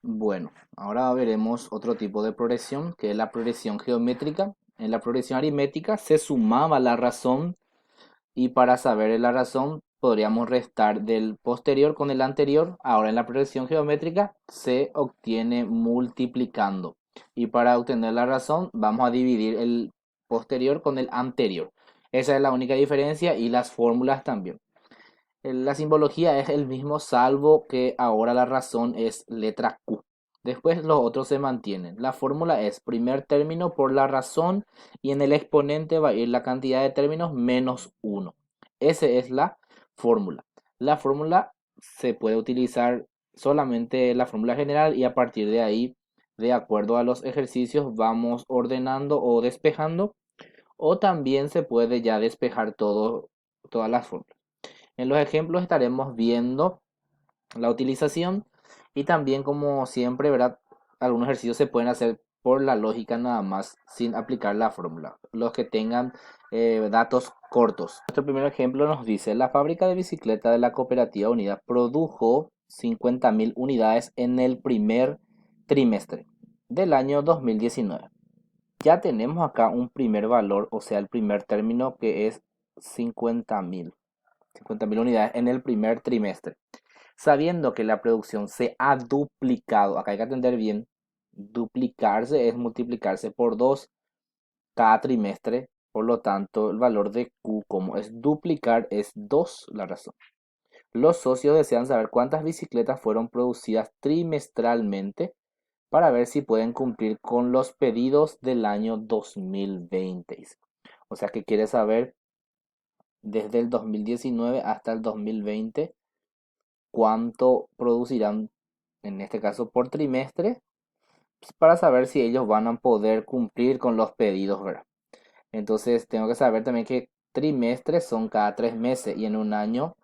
Bueno, ahora veremos otro tipo de progresión, que es la progresión geométrica. En la progresión aritmética se sumaba la razón y para saber la razón podríamos restar del posterior con el anterior. Ahora en la progresión geométrica se obtiene multiplicando. Y para obtener la razón vamos a dividir el posterior con el anterior. Esa es la única diferencia y las fórmulas también. La simbología es el mismo, salvo que ahora la razón es letra Q. Después los otros se mantienen. La fórmula es primer término por la razón y en el exponente va a ir la cantidad de términos menos uno. Esa es la fórmula. La fórmula se puede utilizar solamente la fórmula general y a partir de ahí, de acuerdo a los ejercicios, vamos ordenando o despejando o también se puede ya despejar todas las fórmulas. En los ejemplos estaremos viendo la utilización y también como siempre, ¿verdad? Algunos ejercicios se pueden hacer por la lógica nada más sin aplicar la fórmula. Los que tengan datos cortos. Nuestro primer ejemplo nos dice, la fábrica de bicicleta de la Cooperativa Unida produjo 50.000 unidades en el primer trimestre del año 2019. Ya tenemos acá un primer valor, o sea, el primer término que es 50.000 unidades en el primer trimestre. Sabiendo que la producción se ha duplicado, acá hay que atender bien, duplicarse es multiplicarse por 2 cada trimestre, por lo tanto el valor de Q como es duplicar es 2 la razón. Los socios desean saber cuántas bicicletas fueron producidas trimestralmente para ver si pueden cumplir con los pedidos del año 2020. O sea que quiere saber desde el 2019 hasta el 2020 cuánto producirán, en este caso por trimestre, pues, para saber si ellos van a poder cumplir con los pedidos, ¿verdad? Entonces tengo que saber también que trimestres son cada 3 meses y en un año,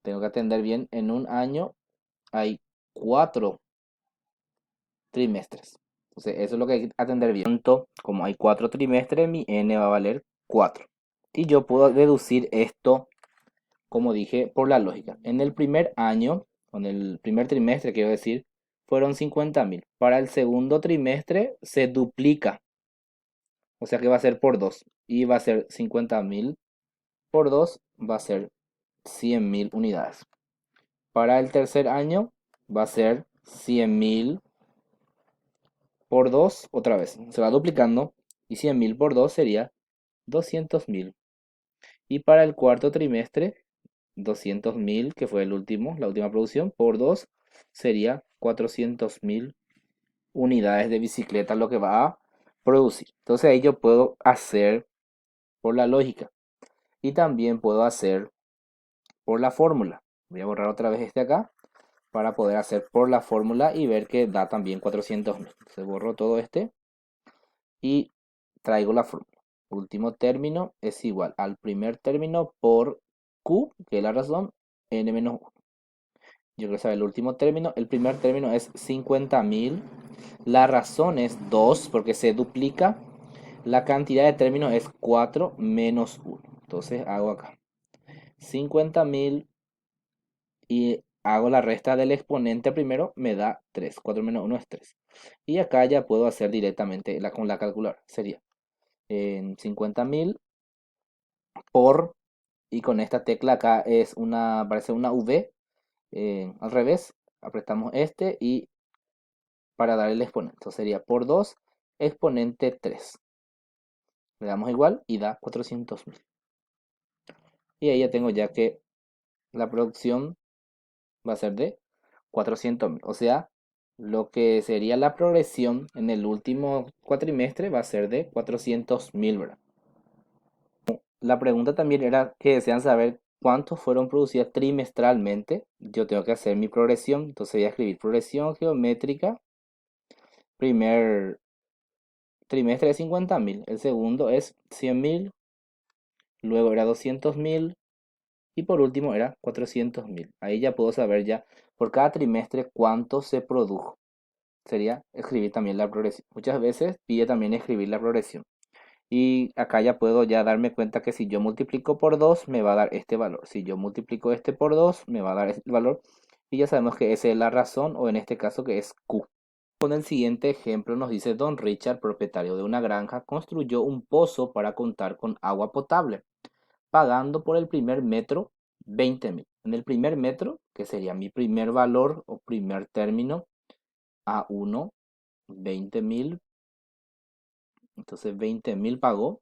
tengo que atender bien, en un año hay 4 trimestres. Entonces eso es lo que hay que atender bien. Como hay 4 trimestres, mi n va a valer 4. Y yo puedo deducir esto, como dije, por la lógica. En el primer año, con el primer trimestre, quiero decir, fueron 50.000. Para el segundo trimestre se duplica, o sea que va a ser por 2. Y va a ser 50.000 por 2, va a ser 100.000 unidades. Para el tercer año va a ser 100.000 por 2, otra vez. Se va duplicando. Y 100.000 por 2 sería 200.000. Y para el cuarto trimestre 200.000, que fue la última producción, por 2 sería 400.000 unidades de bicicleta lo que va a producir. Entonces ahí yo puedo hacer por la lógica y también puedo hacer por la fórmula. Voy a borrar otra vez este acá para poder hacer por la fórmula y ver que da también 400.000. Se borró todo este y traigo la fórmula. Último término es igual al primer término por Q, que es la razón, n-1. Yo quiero saber el último término. El primer término es 50.000. La razón es 2 porque se duplica. La cantidad de términos es 4 menos 1. Entonces hago acá 50.000 y hago la resta del exponente primero, me da 3. 4 menos 1 es 3. Y acá ya puedo hacer directamente con la calculadora. Sería en 50.000 por, y con esta tecla acá parece una V, al revés, apretamos este y para dar el exponente. Entonces sería por 2 exponente 3. Le damos igual y da 400.000. Y ahí ya tengo ya que la producción va a ser de 400.000. O sea, lo que sería la progresión en el último cuatrimestre va a ser de 400.000, ¿verdad? La pregunta también era que desean saber cuántos fueron producidas trimestralmente. Yo tengo que hacer mi progresión. Entonces voy a escribir progresión geométrica. Primer trimestre es 50.000. El segundo es 100.000. Luego era 200.000. Y por último era 400.000. Ahí ya puedo saber ya por cada trimestre cuánto se produjo. Sería escribir también la progresión. Muchas veces pide también escribir la progresión. Y acá ya puedo ya darme cuenta que si yo multiplico por 2 me va a dar este valor. Si yo multiplico este por 2 me va a dar este valor. Y ya sabemos que esa es la razón, o en este caso que es Q. Con el siguiente ejemplo nos dice: Don Richard, propietario de una granja, construyó un pozo para contar con agua potable, pagando por el primer metro 20.000. En el primer metro, que sería mi primer valor o primer término, A1, 20.000, entonces 20.000 pagó.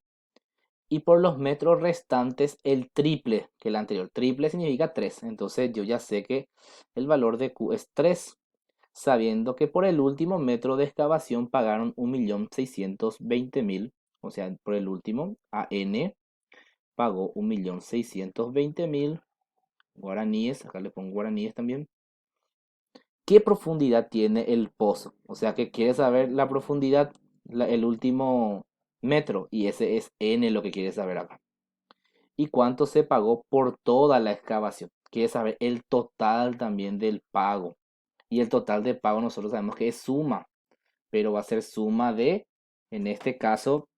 Y por los metros restantes el triple que el anterior. Triple significa 3. Entonces yo ya sé que el valor de Q es 3, sabiendo que por el último metro de excavación pagaron 1.620.000. O sea, por el último, AN pagó 1.620.000 guaraníes. Acá le pongo guaraníes también. ¿Qué profundidad tiene el pozo? O sea, que quiere saber la profundidad, el último metro. Y ese es N lo que quiere saber acá. ¿Y cuánto se pagó por toda la excavación? Quiere saber el total también del pago. Y el total de pago nosotros sabemos que es suma, pero va a ser suma de, en este caso,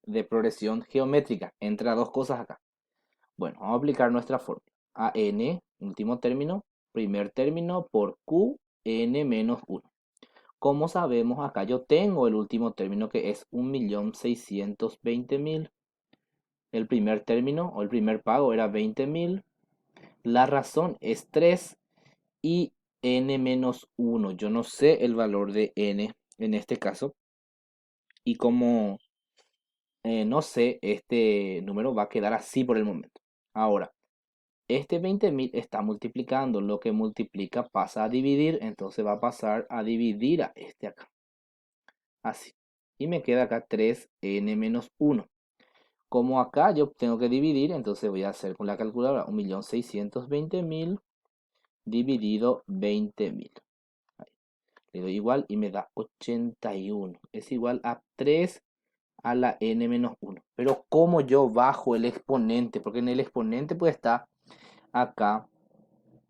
de progresión geométrica. Entra dos cosas acá. Bueno, vamos a aplicar nuestra fórmula. AN, último término, primer término por QN menos 1. Como sabemos, acá yo tengo el último término que es 1.620.000. El primer término o el primer pago era 20.000. La razón es 3 y n menos 1. Yo no sé el valor de n en este caso. Y como no sé, este número va a quedar así por el momento. Ahora, este 20.000 está multiplicando. Lo que multiplica pasa a dividir. Entonces va a pasar a dividir a este acá. Así. Y me queda acá 3n menos 1. Como acá yo tengo que dividir, entonces voy a hacer con la calculadora 1.620.000 dividido 20.000. Le doy igual y me da 81. Es igual a 3 a la n menos 1. Pero como yo bajo el exponente, porque en el exponente pues está acá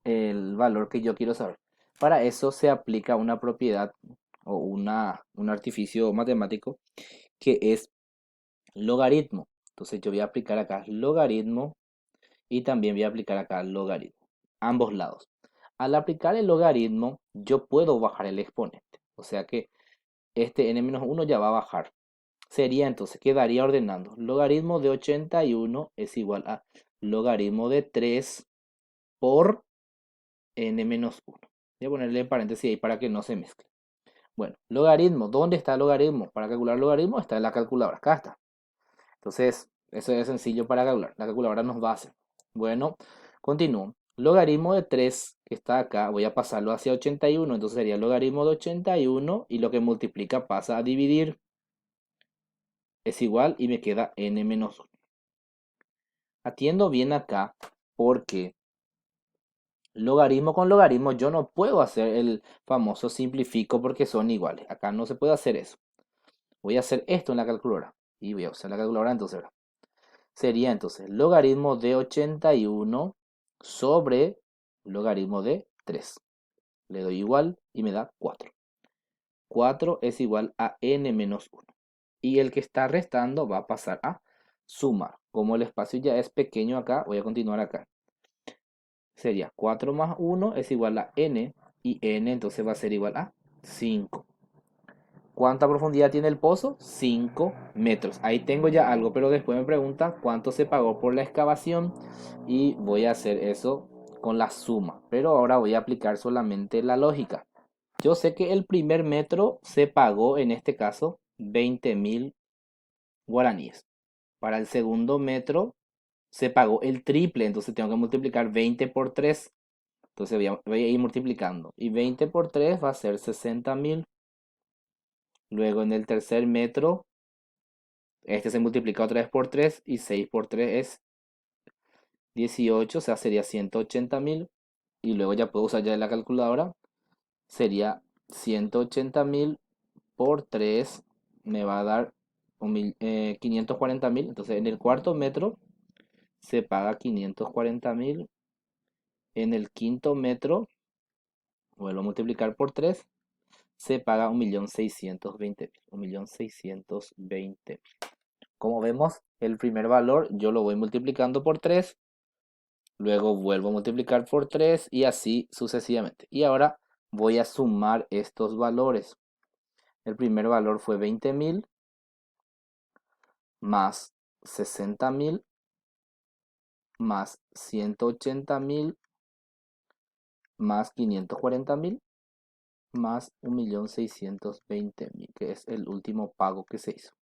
el valor que yo quiero saber. Para eso se aplica una propiedad o un artificio matemático que es logaritmo. Entonces yo voy a aplicar acá logaritmo y también voy a aplicar acá logaritmo. Ambos lados. Al aplicar el logaritmo, yo puedo bajar el exponente. O sea que este n-1 ya va a bajar. Sería entonces, quedaría ordenando. Logaritmo de 81 es igual a logaritmo de 3 por n-1. Voy a ponerle paréntesis ahí para que no se mezcle. Bueno, logaritmo. ¿Dónde está el logaritmo? Para calcular logaritmo está en la calculadora. Acá está. Entonces, eso es sencillo para calcular. La calculadora nos va a hacer. Bueno, continúo. Logaritmo de 3 que está acá, voy a pasarlo hacia 81. Entonces sería logaritmo de 81 y lo que multiplica pasa a dividir. Es igual y me queda n-1. Atiendo bien acá porque logaritmo con logaritmo yo no puedo hacer el famoso simplifico porque son iguales. Acá no se puede hacer eso. Voy a hacer esto en la calculadora. Y voy a usar la calculadora entonces. Sería entonces logaritmo de 81 sobre logaritmo de 3. Le doy igual y me da 4. 4 es igual a n menos 1. Y el que está restando va a pasar a sumar. Como el espacio ya es pequeño acá, voy a continuar acá. Sería 4 más 1 es igual a n. Y n entonces va a ser igual a 5. ¿Cuánta profundidad tiene el pozo? 5 metros. Ahí tengo ya algo, pero después me pregunta cuánto se pagó por la excavación y voy a hacer eso con la suma. Pero ahora voy a aplicar solamente la lógica. Yo sé que el primer metro se pagó, en este caso, 20.000 guaraníes. Para el segundo metro se pagó el triple, entonces tengo que multiplicar 20 por 3. Entonces voy a ir multiplicando. Y 20 por 3 va a ser 60.000. Luego en el tercer metro, este se multiplica otra vez por 3 y 6 por 3 es 18, o sea, sería 180.000. Y luego ya puedo usar ya la calculadora. Sería 180.000 por 3 me va a dar 540.000. Entonces en el cuarto metro se paga 540.000. En el quinto metro, vuelvo a multiplicar por 3 se paga 1.620.000. 1.620.000. Como vemos, el primer valor yo lo voy multiplicando por 3 luego vuelvo a multiplicar por 3 y así sucesivamente. Y ahora voy a sumar estos valores. El primer valor fue 20.000 más 60.000 más 180.000 más 540.000 más 1.620.000, que es el último pago que se hizo.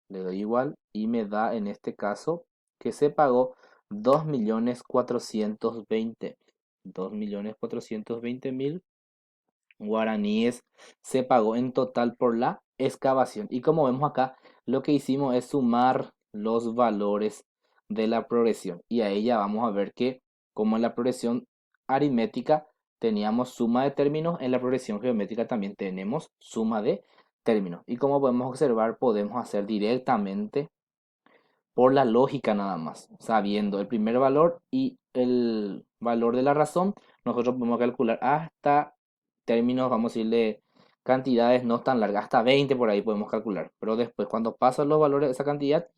Le doy igual y me da en este caso que se pagó 2.420.000. 2.420.000 guaraníes se pagó en total por la excavación. Y como vemos acá, lo que hicimos es sumar los valores de la progresión. Y ahí ya vamos a ver que como en la progresión aritmética teníamos suma de términos, en la progresión geométrica también tenemos suma de términos. Y como podemos observar, podemos hacer directamente por la lógica nada más, sabiendo el primer valor y el valor de la razón, nosotros podemos calcular hasta términos, vamos a decirle, cantidades no tan largas, hasta 20 por ahí podemos calcular, pero después cuando pasan los valores de esa cantidad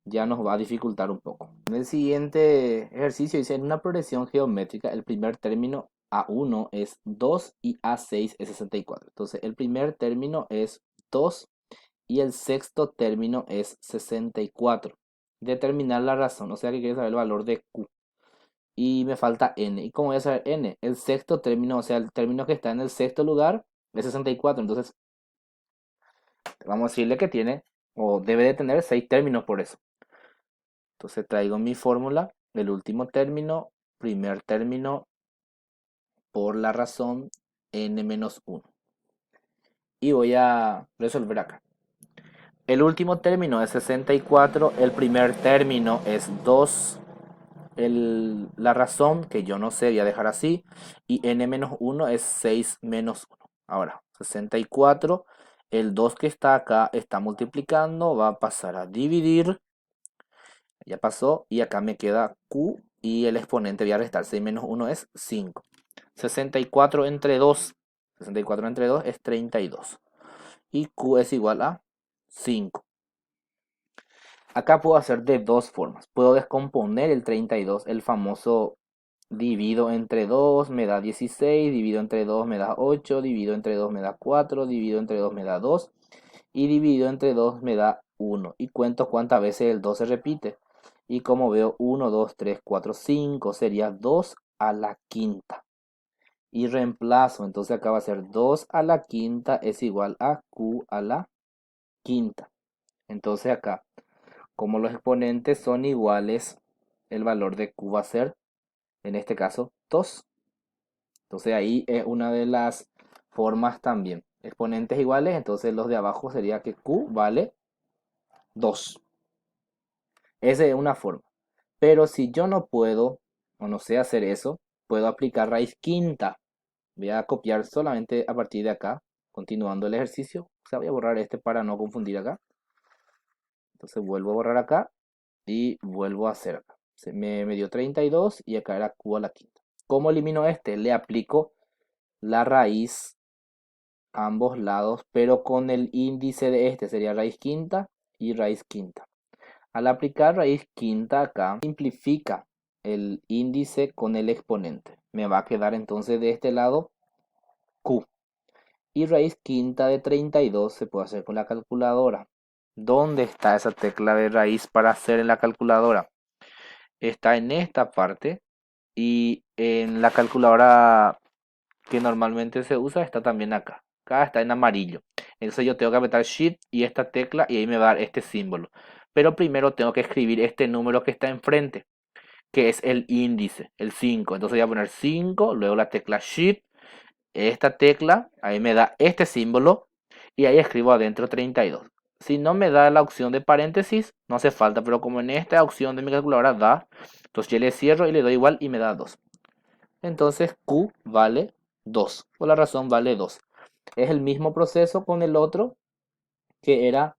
ya nos va a dificultar un poco. En el siguiente ejercicio dice, en una progresión geométrica el primer término A1 es 2 y A6 es 64. Entonces el primer término es 2 y el sexto término es 64. Determinar la razón, o sea que quiere saber el valor de Q. Y me falta N. ¿Y cómo voy a saber N? El sexto término, o sea, el término que está en el sexto lugar es 64. Entonces, vamos a decirle que tiene, o debe de tener 6 términos por eso. Entonces traigo mi fórmula, el último término, primer término por la razón N-1. Y voy a resolver acá. El último término es 64, el primer término es 2, la razón que yo no sé voy a dejar así, y n-1 es 6 menos 1. Ahora, 64, el 2 que está acá está multiplicando, va a pasar a dividir, ya pasó, y acá me queda q, y el exponente voy a restar, 6 menos 1 es 5. 64 entre 2, 64 entre 2 es 32, y q es igual a 5. Acá puedo hacer de dos formas. Puedo descomponer el 32, el famoso divido entre 2 me da 16, divido entre 2 me da 8, divido entre 2 me da 4, divido entre 2 me da 2 y divido entre 2 me da 1. Y cuento cuántas veces el 2 se repite. Y como veo 1, 2, 3, 4, 5 sería 2 a la quinta. Y reemplazo, entonces acá va a ser 2 a la quinta es igual a q a la quinta. Entonces acá, como los exponentes son iguales, el valor de q va a ser, en este caso, 2. Entonces ahí es una de las formas también. Exponentes iguales, entonces los de abajo sería que q vale 2. Esa es una forma. Pero si yo no puedo o no sé hacer eso, puedo aplicar raíz quinta. Voy a copiar solamente a partir de acá, continuando el ejercicio. O sea, voy a borrar este para no confundir acá. Entonces vuelvo a borrar acá y vuelvo a hacer acá. Me dio 32 y acá era q a la quinta. ¿Cómo elimino este? Le aplico la raíz a ambos lados, pero con el índice de este sería raíz quinta y raíz quinta. Al aplicar raíz quinta acá, simplifica el índice con el exponente. Me va a quedar entonces de este lado q. Y raíz quinta de 32 se puede hacer con la calculadora. ¿Dónde está esa tecla de raíz para hacer en la calculadora? Está en esta parte y en la calculadora que normalmente se usa está también acá. Acá está en amarillo. Entonces yo tengo que apretar Shift y esta tecla y ahí me va a dar este símbolo. Pero primero tengo que escribir este número que está enfrente, que es el índice, el 5. Entonces voy a poner 5, luego la tecla Shift, esta tecla, ahí me da este símbolo y ahí escribo adentro 32. Si no me da la opción de paréntesis, no hace falta, pero como en esta opción de mi calculadora da, entonces yo le cierro y le doy igual y me da 2. Entonces Q vale 2, por la razón vale 2. Es el mismo proceso con el otro, que era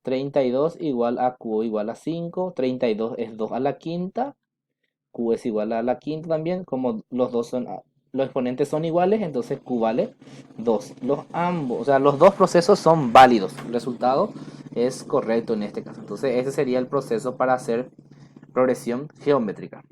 32 igual a Q igual a 5, 32 es 2 a la quinta, Q es igual a la quinta también, como los exponentes son iguales, entonces Q vale 2. O sea, los dos procesos son válidos, el resultado es correcto en este caso. Entonces ese sería el proceso para hacer progresión geométrica.